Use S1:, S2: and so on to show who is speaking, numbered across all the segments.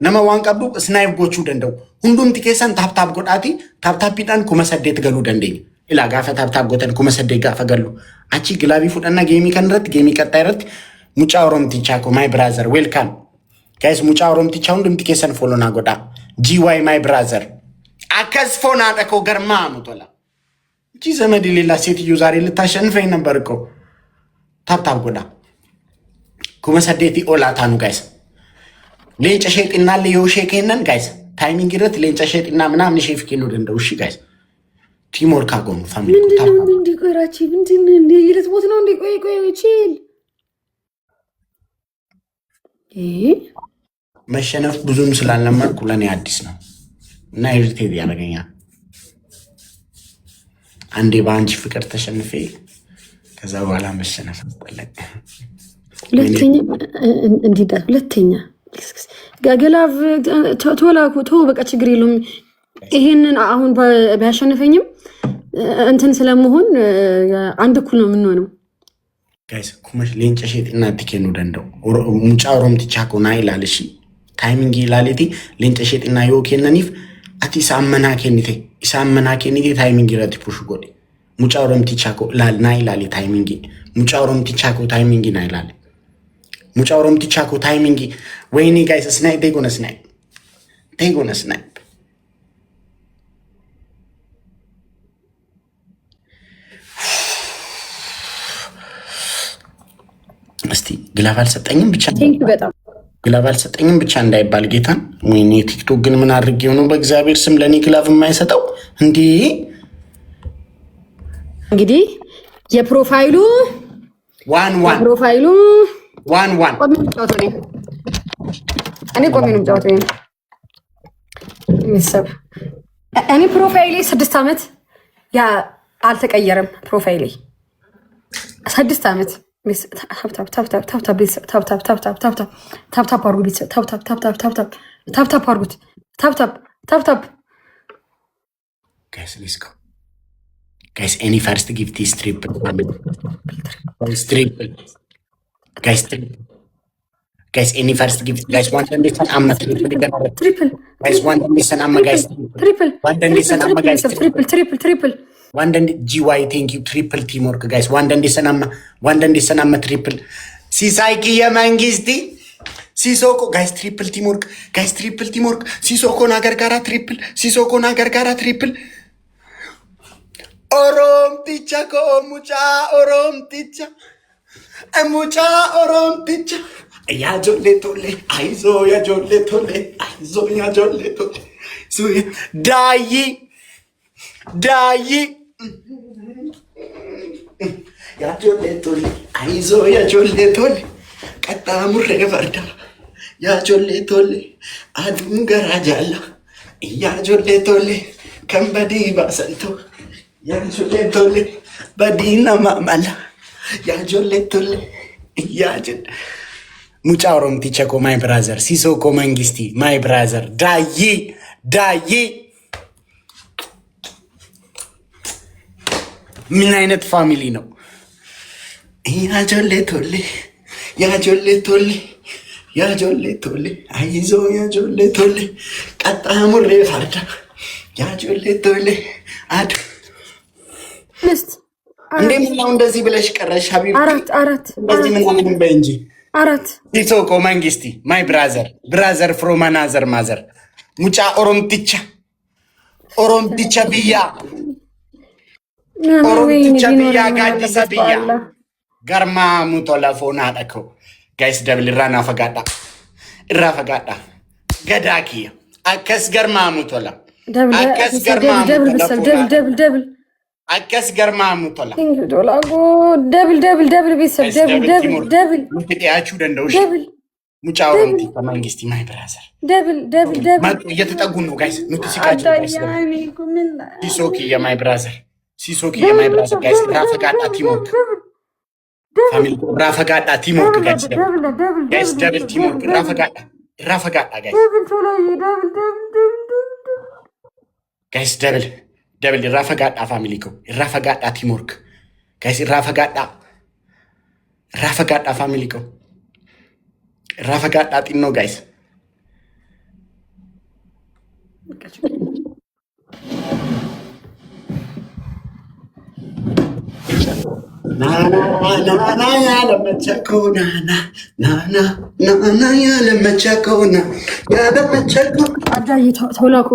S1: nama waan qabdu snipe gochuu danda'u hundumti keessan taaptaap godhaati taaptaappiidhaan 8,000 galuu dandeenya ilaa gaafa taaptaap gotan 8,000 gaafa gallu achi gilaabii fudhannaa geemii kan irratti geemii qaxxaa irratti mucaa oromtichaa ko my brother welcome guys mucaa oromtichaa hundumti keessan follow naa godhaa GY my brother አከስ ፎናዳ እኮ ገርማሙ ቶላ እቺ ዘመድ ሌላ ሴትዮ ዛሬ ልታሸንፈኝ ነበር እኮ ታፕታፕ ጎዳ ኩመሰዴቲ ኦላታኑ ጋይስ ሌንጨ ሸይጥና ለዮ ሸከነን ጋይስ ታይሚንግ ይረት ሌንጨ ሸይጥና ምናምን ሼፍ ኪኑ እንደው እሺ ጋይስ ቲሞር ካጎኑ ፋሚሊ ታፕታፕ
S2: እንዲ ቆራቺ እንዲ ይለት ቦት ነው እንዲ ቆይ ይችል
S1: መሸነፍ ብዙም ስላልለመድኩ ለኔ አዲስ ነው እና ኢሪቴት ያደርገኛል አንዴ ባንቺ ፍቅር ተሸንፌ ከዛ በኋላ መሸነፍ አስጠላኝ
S2: ሁለተኛ ጋገላቭ ቶላኩ ቶ በቃ ችግር የለውም ይሄንን አሁን ባያሸንፈኝም እንትን ስለመሆን አንድ እኩል ነው የምንሆነው
S1: ጋይስ ኩመሽ ሌንጨ ሸይጥና ትከኑ ደንደው ሙጫ ኦሮምቲቻ ኮና ይላልሺ ታይሚንግ ይላልቲ ሌንጨ ሸይጥና ዮኬነኒፍ አቲ ሳመና ከኒቴ ታይሚንግ ይረት ፑሽ ጎዲ ሙጫ ኦሮምቲቻ ኮ ላል ናይ ላሊ ታይሚንግ ሙጫ ኦሮምቲቻ ኮ ታይሚንግ ናይ ላሊ ሙጫ ኦሮምቲቻ ኮ ታይሚንግ ወይኒ ጋይስ ስናይፕ ቴጎነ ስናይፕ እስቲ ግላባል ሰጠኝም ብቻ ግላባል ሰጠኝም ብቻ እንዳይባል ጌታን ወይኔ ቲክቶክ ግን ምን አድርጌው ነው በእግዚአብሔር ስም ለኔ ግላብ የማይሰጠው እንዴ እንግዲህ የፕሮፋይሉ ዋን እኔ ቆሜ ነው ጫወተኝ ሚሰብ እኔ ፕሮፋይሌ 6 ዓመት ያ አልተቀየረም ፕሮፋይሌ 6 ዓመት Guys, any first gift is triple. Guys, any first gift. Guys, one time listen, I'm not triple. Guys, one time listen, I'm a guys. Triple. One time listen, I'm a guys. Triple. One day GY thank you triple teamwork guys one day sanama triple ሲሳይኪ የመንግስቲ ሲሶኮ guys triple teamwork ሲሶኮ ነገር ጋራ triple ኦሮምቲቻ ኮሙጫ ኦሮምቲቻ ያጆሌ ቶሌ አይዞ ያጆሌ ቶሌ ሱይ ዳይ ያጆሌ ቶሌ አይዞ ያጆሌ ቶሌ ቀጣሙሬ ፈርዳ ያጆሌ ቶሌ አዱን ገራጃላ ያጆሌ ቶሌ ከንበዲ ባሰንቶ ያጆሌ ቶሌ በዲና ማማላ ያጆሌ ቶሌ ያጆሌ ሙጫ ኦሮምቲቻ ኮ ማይ ብራዘር ሲሶ ኮ መንግስቲ ማይ ብራዘር ዳይ ምን አይነት ፋሚሊ ነው? ያጆሌ ቶሌ አይዞ ያጆሌ ቶሌ ቀጣሙሬ ፈርዳ ያጆሌ ቶሌ አድ እንደምን እንደዚህ ብለሽ ቀረሽ ሀቢብ
S2: አራት
S1: እንደዚህ ምን በእንጂ
S2: አራት
S1: ሲሶኮ መንግስቲ ማይ ብራዘር ፍሮም አናዘር ማዘር ሙጫ ኦሮምቲቻ ብያ ኦሮምቲቻ ጋዲሳ ብያ ገርማ ሙቶላ ፎና አደኮ ጋይስ ደብል ራና ፈጋዳ ገዳኪያ አከስ ገርማ ሙቶላ አከስ ገርማ ሙቶላ
S2: ደብል ቤተሰብ ደብል
S1: ሙትያችሁ ደንደውሽ ሙጫ ኦሮምቲቻ መንግስቲ ማይ ብራዘር ደብል ማጡ እየተጠጉ ነው ጋይስ ኑትሲካችሁ ጋይስ ሲሶኪ የማይ ብራዘር ጋይስ ራፈጋዳ ቲሞክ ፋሚሊ ራፈጋዳ ቲሞክ ጋይስ ደብል ቲሞክ ራፈጋዳ ጋይስ ደብል ራፈጋዳ ፋሚሊ ኮ ራፈጋዳ ቲሞክ ጋይስ ራፈጋዳ ፋሚሊ ኮ ራፈጋዳ ጢኖ ጋይስ ናና ያለመቸኮ ናና ያለመቸኮ ያለመቸኮ
S2: አዳይ ተውላኮ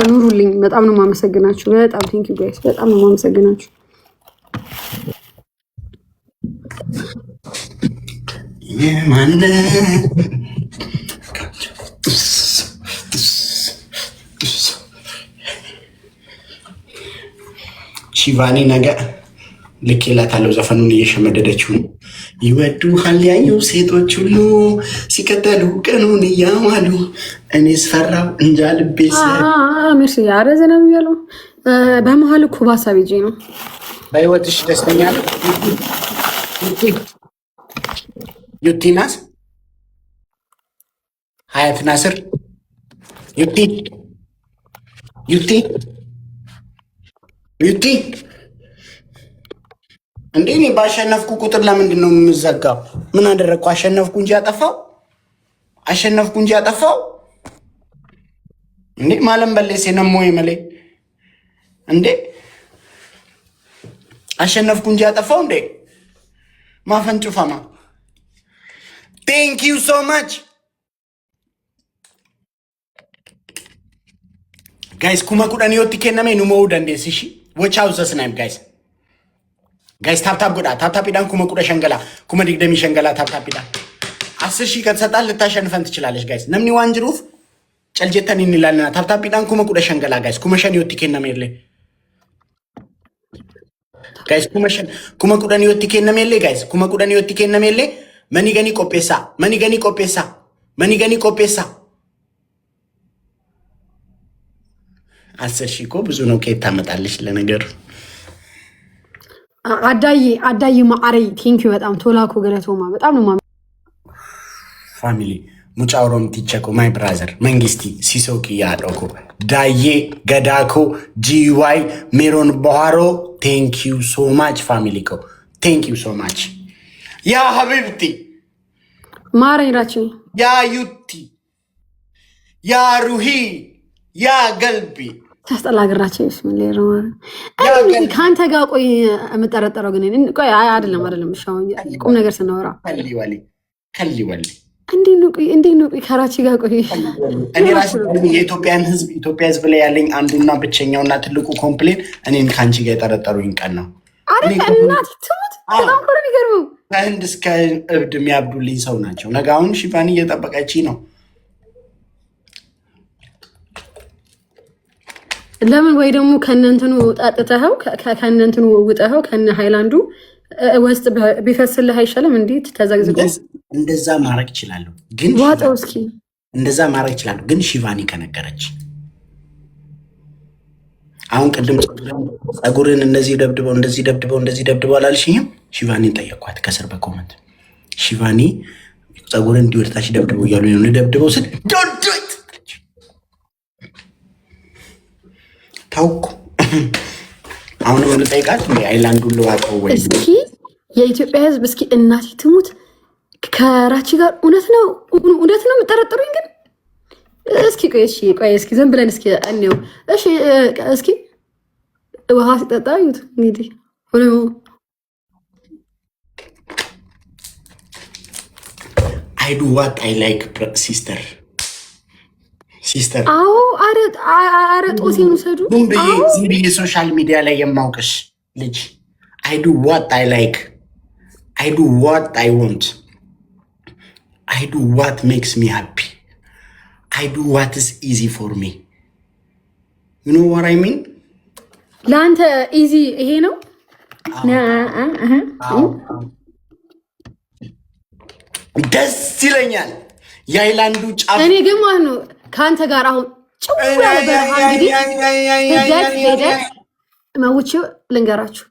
S2: ኑሩልኝ። በጣም ነው የማመሰግናችሁ። በጣም ቴንክ ዩ ጋይስ፣ በጣም ነው የማመሰግናችሁ።
S1: የማነ ሺቫኒ ነገ ልኬላታለሁ። ዘፈኑን እየሸመደደችው ነው። ይወዱሃል ያዩ ሴቶች ሁሉ ሲከተሉ ቀኑን እያማሉ እኔ ስፈራው እንጃ ልቤ
S2: ምርስ ያረዘነ ያለው በመሀል እኮ በሀሳብ ይዤ ነው።
S1: በህይወትሽ ደስተኛ ዩቲናስ ሀያት ናስር ዩቲ እንዴ እኔ ባሸነፍኩ ቁጥር ለምንድን ነው የምዘጋው? ምን አደረግኩ? አሸነፍኩ እንጂ ያጠፋው እንዴ ማለም በለሴ ነሞ ይመለ እንዴ አሸነፍኩ እንጂ ያጠፋው እንዴ ማፈንጩፋማ ቴንክ ዩ ሶ ማች ጋይስ ኩማ ኩዳን ዮቲ ከነመ ኑ ሞው ደንዴስ እሺ ወቻው ዘስናይም ጋይስ ታፕታፕ ጎዳ ታፕታፕ ዳን ኩማ ኩዳ ሸንገላ ኩማ ዲግደሚ ሸንገላ ታፕታፕ ዳን 10 ሺህ ከተሰጣል ልታሸንፈን ትችላለሽ ጋይስ ነምኒ ዋንጅሩፍ ጨልጀተን እንላልና ታፕታፕ ዳን ኩማ ኩዳ ሸንገላ ጋይስ ኩማ ሸን ዮቲ ከነመ ይለ ጋይስ ኩማ ኩዳን ዮቲ ከነመ ይለ ጋይስ ኩማ ኩዳን ዮቲ ከነመ ይለ መኒገኒ ቆጴሳ 10 ሺህ እኮ ብዙ ነው። ከየት ታመጣለሽ? ለነገሩ
S2: አዳይ ማዕረይ ቴንክ ዩ በጣም ቶላኮ ገለቶማ በጣም ነው
S1: ፋሚሊ ሙጫውሮም ቲቸኮ ማይ ብራዘር መንግስቲ ሲሶኪ ያዶኮ ዳዬ ገዳኮ ጂዋይ ሜሮን በኋሮ ቴንክ ዩ ሶ ማች ፋሚሊ ኮ ቴንክ ዩ ሶ ማች ያ ሀቢብቲ
S2: ማረኝ ራችን
S1: ያ ዩቲ ያ ሩሂ ያ ገልቢ
S2: ታስጠላ ግራችን ብስሚላ ከአንተ ጋር ቆይ የምጠረጠረው ግን ቆይ አይደለም ሻው ቁም ነገር ስናወራ
S1: ከሊወሊ
S2: እንዴት ነው ከራቺ ጋር ቆይ
S1: እኔ ራሴ የኢትዮጵያን ህዝብ ኢትዮጵያ ህዝብ ላይ ያለኝ አንዱና ብቸኛውና ትልቁ ኮምፕሌን እኔን ከአንቺ ጋር የጠረጠሩኝ ቀን ነው።
S2: እናት ትሙት በጣም ኮር የሚገርመው
S1: ከህንድ እስከ እብድ የሚያብዱልኝ ሰው ናቸው። ነገ አሁን ሺፋኒ እየጠበቀች ነው።
S2: ለምን ወይ ደግሞ ከነንተኑ ጣጥተኸው ከነንተኑ ውጠኸው ከነ ሃይላንዱ ወስጥ ቢፈስልህ አይሻልም? እንዴት ተዘግዝጎ
S1: እንደዛ ማድረግ ይችላሉ። ግን
S2: ዋጣው እስኪ
S1: እንደዛ ማድረግ ይችላሉ። ግን ሺቫኒ ከነገረች አሁን ቅድም ጸጉርን እንደዚህ ደብድበው አላልሽኝም? ሺቫኒን ጠየኳት ከስር በኮመንት ሺቫኒ ጸጉርን እንዲወደታች ደብድበው እያሉ ነው ደብድበው ስል ዶዶት ታውቁ አሁን ወደ ጠይቃት አይላንዱን ልዋቀው ወይ
S2: እስኪ የኢትዮጵያ ህዝብ እስኪ እናቴ ትሙት ከራቺ ጋር እውነት ነው የምጠረጥሩኝ? ግን እስኪ ቆይ እስኪ ዝም ብለን እስኪ እንየው። እሺ እስኪ ውሃ ሲጠጣ ይሁት እንግዲህ
S1: I do what I like ሲስተር
S2: አዎ አረ ጦሴን ውሰዱ።
S1: ዝም ብዬ ሶሻል ሚዲያ ላይ የማውቅሽ ልጅ I do what I like, I do what I want, I do what makes me happy, I do what is easy for me. You know what I mean?
S2: ለአንተ ኢዚ ይሄ ነው።
S1: ደስ ይለኛል የአይላንዱ ጫፍ።
S2: እኔ ግን ማለት ነው ከአንተ ጋር አሁን ጭው ያለ በረሃ እንግዲህ ስደት ሄደን መውቼው ልንገራችሁ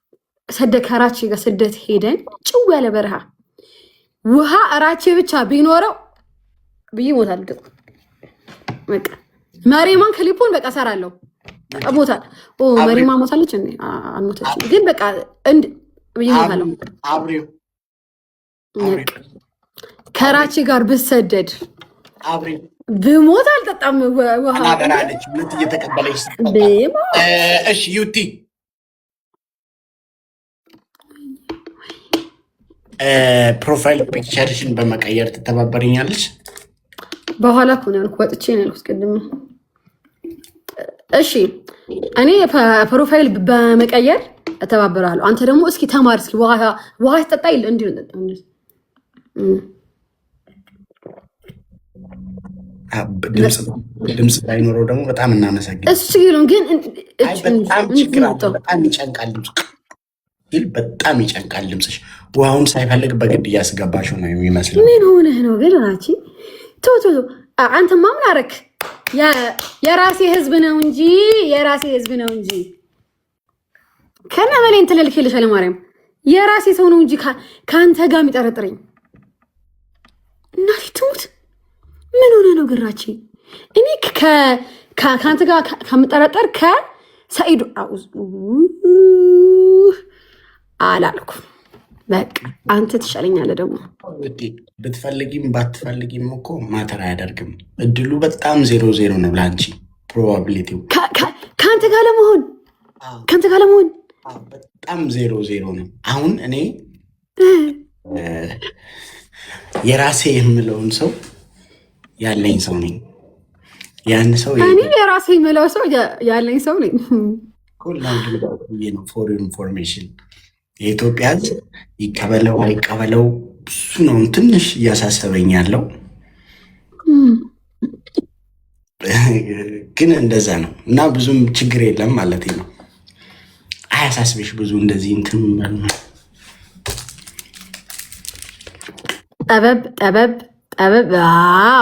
S2: ከራቼ ጋር ስደት ሄደን ጭው ያለ በረሃ ውሃ እራቼ ብቻ ቢኖረው ብዬ ሞታለሁ። በቃ መሪማን ክሊፑን በቃ ሰራለሁ። ሞታል መሪማ ሞታለች እንዴ? አልሞተችም፣ ግን በቃ ብዬ ሞታለሁ። ከራቼ ጋር ብሰደድ ብሞት አልጠጣም ውሃ
S1: አናበራለች ሁለት እየተቀበለች ስትጠጣ። እሺ ዩቲ ፕሮፋይል ፒክቸርሽን በመቀየር ትተባበረኛለች?
S2: በኋላ እኮ ነው ያልኩት፣ ወጥቼ ነው ያልኩት ቅድም። እሺ እኔ ፕሮፋይል በመቀየር እተባበራለሁ። አንተ ደግሞ እስኪ ተማር፣ እስኪ ውሃ ትጠጣ ይል እንዲሁ ጠጣ።
S1: ድምፅ ባይኖረው ደግሞ በጣም እናመሰግናለን።
S2: እሱ ችግር ግን
S1: በጣም ይጨንቃል ግን በጣም ይጨንቃል ድምፅሽ። ውሃውን ሳይፈልግ በግድ እያስገባሽው ነው የሚመስለው።
S2: ምን ሆነህ ነው ግን ራቺ? ቶቶ አንተማ ምን አደረክ? የራሴ ህዝብ ነው እንጂ ከነ በሌን ትለልክልሽ ለማርያም የራሴ ሰው ነው እንጂ ከአንተ ጋር የሚጠረጥረኝ እናቴ ትሙት። ምን ሆነ ነው ግራቺ? እኔ ከአንተ ጋር ከምጠረጠር ከሰኢዱ አላልኩም። በቃ አንተ ትሻለኛለህ። ደግሞ
S1: ብትፈልጊም ባትፈልጊም እኮ ማተር አያደርግም። እድሉ በጣም 0-0 ነው ለአንቺ። ፕሮባቢሊቲው
S2: ከአንተ ጋር ለመሆን
S1: በጣም 0-0 ነው። አሁን እኔ የራሴ የምለውን ሰው ያለኝ ሰው ነኝ። ያን ሰው
S2: እኔ የራሴ የምለው ሰው ያለኝ ሰው ነኝ።
S1: ፎር ኢንፎርሜሽን የኢትዮጵያ ሕዝብ ይቀበለው አይቀበለው እሱ ነው ትንሽ እያሳሰበኝ ያለው። ግን እንደዛ ነው እና ብዙም ችግር የለም ማለት ነው። አያሳስብሽ ብዙ እንደዚህ እንትን
S2: ጠበብ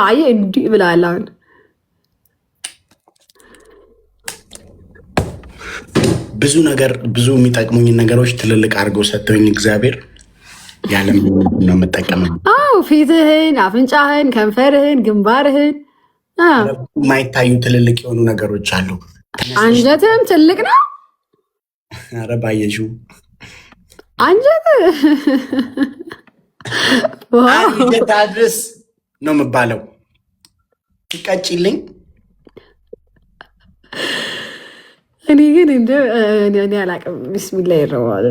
S2: አይ እንዲህ ብለዋል። አሁን
S1: ብዙ የሚጠቅሙኝ ነገሮች ትልልቅ አድርገው ሰጥተውኝ እግዚአብሔር ያለም ነው የምጠቀመው።
S2: ፊትህን፣ አፍንጫህን፣ ከንፈርህን፣ ግንባርህን
S1: የማይታዩ ትልልቅ የሆኑ ነገሮች አሉ።
S2: አንጀትህም ትልቅ ነው።
S1: ኧረ ባየሽው
S2: አንጀት
S1: ድረስ ነው የምባለው። ትቀጭልኝ።
S2: እኔ ግን እኔ አላውቅም። ቢስሚላ ይረዋል።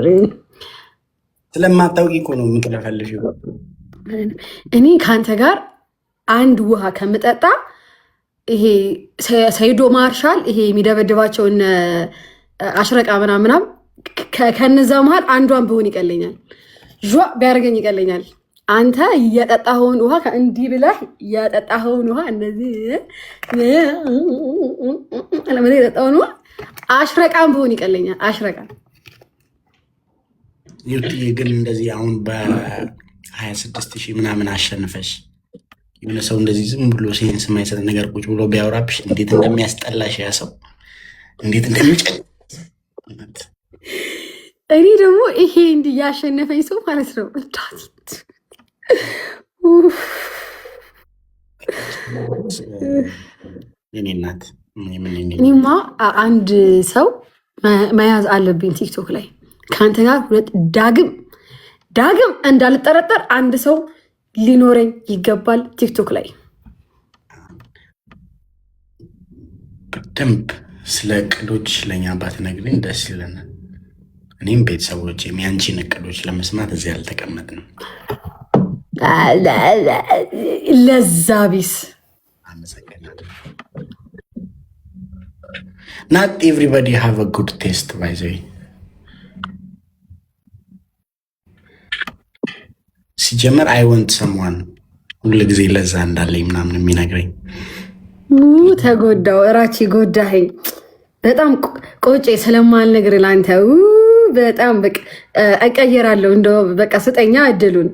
S1: ስለማታውቂ እኮ ነው የምትለፈልፊው።
S2: እኔ ከአንተ ጋር አንድ ውሃ ከምጠጣ ይሄ ሰይዶ ማርሻል ይሄ የሚደበድባቸውን አሽረቃ ምናምን ከነዛ መሀል አንዷን ብሆን ይቀለኛል። ዥዋ ቢያደርገኝ ይቀለኛል። አንተ የጠጣኸውን ውሃ እንዲህ ብለህ የጠጣኸውን ውሃ እንደዚህ የጠጣኸውን ውሃ አሽረቃም ብሆን ይቀለኛል። አሽረቃም
S1: ዩቲዬ ግን እንደዚህ አሁን በ26,000 ምናምን አሸንፈሽ የሆነ ሰው እንደዚህ ዝም ብሎ ሴንስ የማይሰጥ ነገር ቁጭ ብሎ ቢያወራብሽ እንዴት እንደሚያስጠላሽ ያ ሰው እንዴት እንደሚጨቅ።
S2: እኔ ደግሞ ይሄ እንዲህ ያሸነፈኝ ሰው ማለት ነው እንዳት
S1: የኔ እናት
S2: እኔማ አንድ ሰው መያዝ አለብኝ ቲክቶክ ላይ ከአንተ ጋር ሁለት ዳግም እንዳልጠረጠር አንድ ሰው ሊኖረኝ ይገባል ቲክቶክ ላይ።
S1: በደንብ ስለ እቅዶች ለእኛ ባትነግሪኝ ደስ ይለናል። እኔም ቤተሰቦች ያንቺን እቅዶች ለመስማት እዚህ አልተቀመጥንም።
S2: ለዛ ቢስ
S1: አመሰግናለሁ። ናት ኤቭሪባዲ ሃቭ አ ጉድ ቴስት ባይ ዘ ዌይ። ሲጀመር አይ ወንት ሰምዋን ሁሉ ጊዜ ለዛ እንዳለኝ ምናምን የሚነግረኝ።
S2: ተጎዳው እራቺ ጎዳኸኝ። በጣም ቆጬ ስለማልነግር ላንተ በጣም በቃ እቀየራለሁ። እንደው በቃ ስጠኛ እድሉን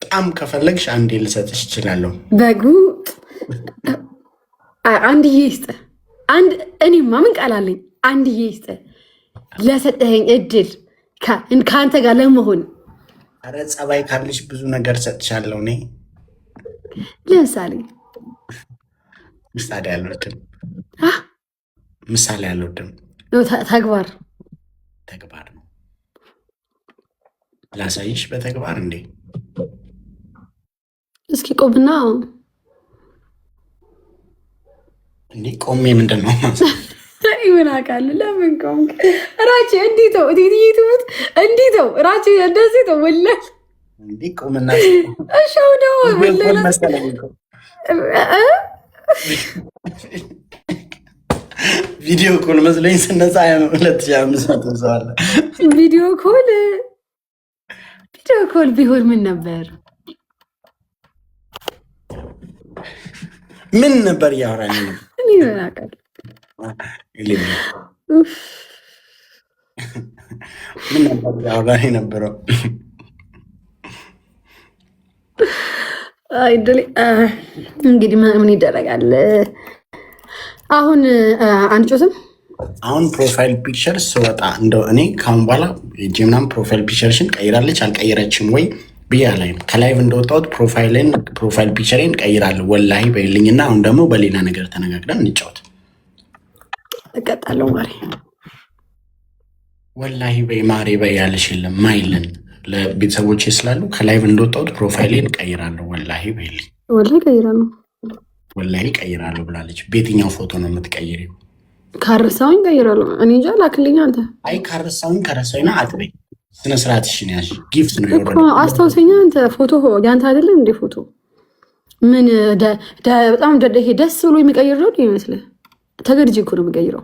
S1: በጣም ከፈለግሽ አንዴ ልሰጥሽ እችላለሁ።
S2: በጉ አንድዬ ይስጥ። እኔማ ምን ቃል አለኝ? አንድዬ ይስጥ ለሰጠኸኝ እድል ከአንተ ጋር ለመሆን።
S1: ኧረ ጸባይ ካለሽ ብዙ ነገር ሰጥሻለሁ። እኔ
S2: ለምሳሌ
S1: ምሳሌ አልወድም። ምሳሌ አልወድም። ተግባር ነው። ላሳይሽ በተግባር እንዴ
S2: እስኪ ቆምና
S1: እንዴ ቆሜ ምንድን ነው
S2: ይሁን አካል ለምን ቆምክ? ራቼ እንዴት ነው እንዴት ነው ራቼ እንደዚህ ነው ወላሂ
S1: እንዴ ቆምና
S2: እሻው ነው ወላሂ
S1: ቪዲዮ ኮል መስለኝ ስነሳ 2500 ሰው አለ።
S2: ቪዲዮ ኮል ቢሆን ምን ነበር
S1: እያወራኝ ነው?
S2: እኔ አውቃለሁ።
S1: ምን ነበር እያወራኝ ነበረው?
S2: እንግዲህ ምን ይደረጋል? አሁን አንጮትም
S1: አሁን ፕሮፋይል ፒክቸር ስወጣ እንደው እኔ ካሁን በኋላ ጂምናም ፕሮፋይል ፒክቸርሽን ቀይራለች አልቀየረችም ወይ ብያ ላይ ከላይቭ እንደወጣሁት ፕሮፋይል ፒክቸሬን ቀይራለሁ ወላሂ በይልኝና አሁን ደግሞ በሌላ ነገር ተነጋግረን እንጫወት።
S2: እቀጣለሁ ማሬ
S1: ወላሂ በይ ማሬ በይ ያለሽ የለም ማይልን ለቤተሰቦቼ ስላሉ ከላይቭ እንደወጣሁት ፕሮፋይሌን ቀይራለሁ ወላሂ በይልኝ። ወላሂ ቀይራለሁ ብላለች። በየትኛው ፎቶ ነው የምትቀይሪው?
S2: ካረሳውኝ ቀይራለሁ። እኔ እንጃ ላክልኝ አንተ።
S1: አይ ከረሳውኝና አትበይ። ስነ ስርዓትሽን ያዥ። ጊፍት ነው የወረደው።
S2: አስታውሰኛ አንተ ፎቶ ያንተ አይደለም እንዴ? ፎቶ ምን በጣም ይሄ ደስ ብሎ የሚቀይር ነው ይመስልህ? ተገድጄ እኮ ነው የሚቀይረው።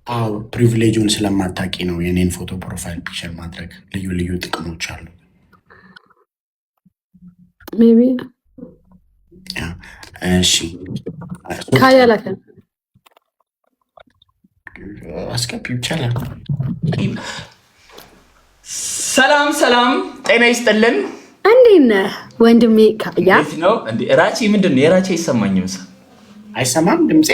S1: አዎ ፕሪቪሌጁን ስለማታውቂ ነው የኔን ፎቶ ፕሮፋይል ፒክቸር ማድረግ ልዩ ጥቅሞች አሉ።
S2: ሜቢ
S1: እሺ
S2: ካያላከ
S1: አስከፒ ይቻላል።
S3: ሰላም ጤና ይስጥልን።
S2: እንዴት ነህ ወንድሜ? ካያ
S3: ነው እንዴ? ራቼ ምንድን ነው የራቼ አይሰማኝም።
S1: አይሰማም ድምጼ